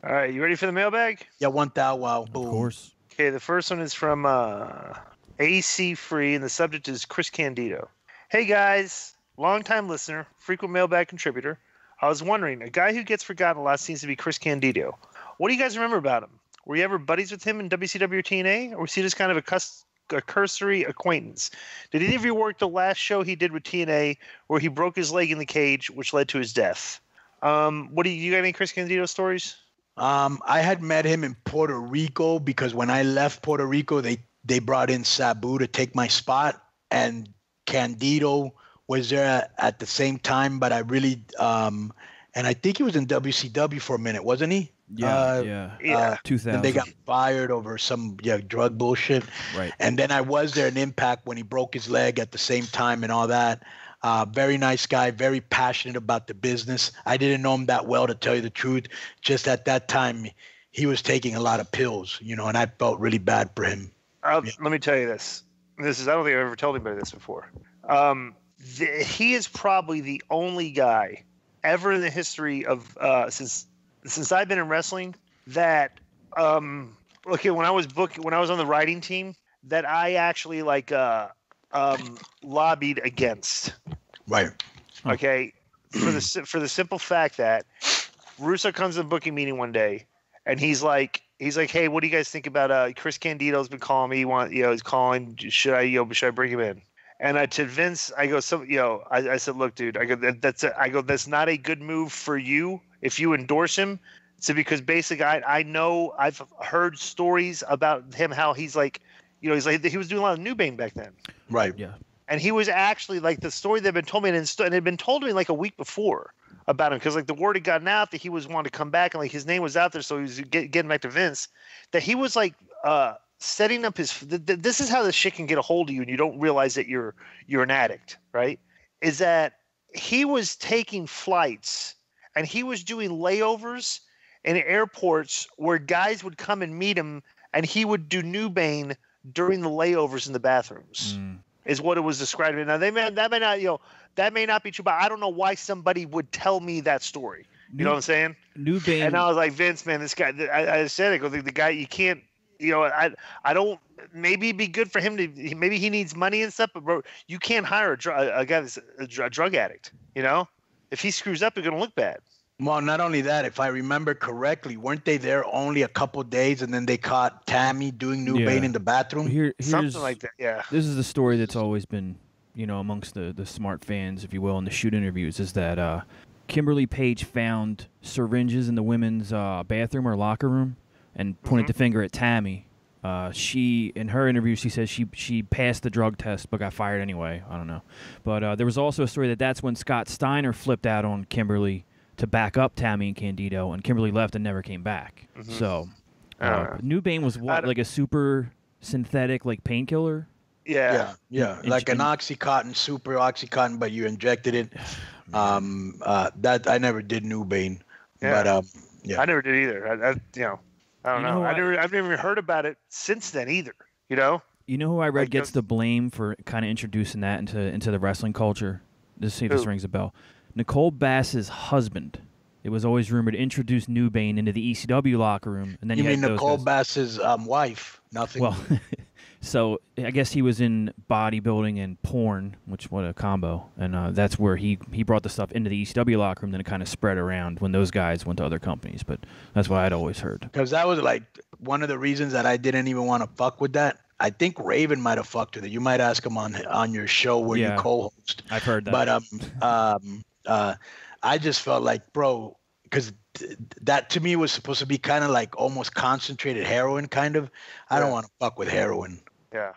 All right, you ready for the mailbag? Yeah, 1,000. Wow, boom. Of course. Okay, the first one is from AC Free, and the subject is Chris Candido. Hey guys, longtime listener, frequent mailbag contributor. I was wondering, a guy who gets forgotten a lot seems to be Chris Candido. What do you guys remember about him? Were you ever buddies with him in WCW or TNA, or was he just kind of a cursory acquaintance? Did any of you work the last show he did with TNA where he broke his leg in the cage, which led to his death? What do you got any Chris Candido stories? I had met him in Puerto Rico because when I left Puerto Rico, they brought in Sabu to take my spot, and Candido was there at the same time. But I really, and I think he was in WCW for a minute, wasn't he? Yeah. 2000. And they got fired over some drug bullshit. Right. And then I was there in Impact when he broke his leg at the same time and all that. Very nice guy, very passionate about the business. I didn't know him that well, to tell you the truth. Just at that time, he was taking a lot of pills, and I felt really bad for him. Let me tell you this. I don't think I've ever told anybody this before. He is probably the only guy ever in the history of since I've been in wrestling that when I was on the writing team, that I actually lobbied against. Right. Okay. For the simple fact that Russo comes to the booking meeting one day, and he's like, hey, what do you guys think about Chris Candido's been calling me? He's calling. Should I bring him in? And to Vince, I go, I said, look, dude, I go, that's not a good move for you if you endorse him. So because basically, I know I've heard stories about him, how he's like, he was doing a lot of New Bane back then. Right. Yeah. And he was actually the story that had been told me, and it had been told to me a week before about him, because the word had gotten out that he was wanting to come back, and his name was out there, so he was getting back to Vince. That he was setting up his. This is how this shit can get a hold of you, and you don't realize that you're an addict, right? Is that he was taking flights and he was doing layovers in airports where guys would come and meet him, and he would do New Bane during the layovers in the bathrooms. Is what it was described. Now that may not be true, but I don't know why somebody would tell me that story. You know what I'm saying? New Bane. And I was like, Vince, man, this guy. I said it. The guy, you can't. I don't. Maybe it'd be good for him to. Maybe he needs money and stuff, but bro, you can't hire a guy that's a drug addict. If he screws up, it's gonna look bad. Well, not only that, if I remember correctly, weren't they there only a couple days, and then they caught Tammy doing New Bane in the bathroom? Here's something like that. Yeah. This is the story that's always been, amongst the smart fans, if you will, in the shoot interviews, is that Kimberly Page found syringes in the women's bathroom or locker room and pointed the finger at Tammy. She, in her interview, she says she passed the drug test but got fired anyway. I don't know. But there was also a story that's when Scott Steiner flipped out on Kimberly to back up Tammy and Candido, and Kimberly left and never came back. So, New Bane was what, like a super synthetic painkiller? Yeah. Like an Oxycontin, super Oxycontin, but you injected it. That I never did New Bane, but I never did either. I don't know. I've never even heard about it since then either. You know who I read gets the blame for kind of introducing that into the wrestling culture? Let's see if this rings a bell. Nicole Bass's husband. It was always rumored to introduce New Bane into the ECW locker room, and then you mean Nicole Bass's wife? Nothing. Well, so I guess he was in bodybuilding and porn, what a combo, and that's where he brought the stuff into the ECW locker room. Then it kind of spread around when those guys went to other companies. But that's what I'd always heard. Because that was one of the reasons that I didn't even want to fuck with that. I think Raven might have fucked with it. You might ask him on your show where you co-host. I've heard that. But I just felt like, bro, because that to me was supposed to be kind of almost concentrated heroin, kind of. I don't want to fuck with heroin. Yeah.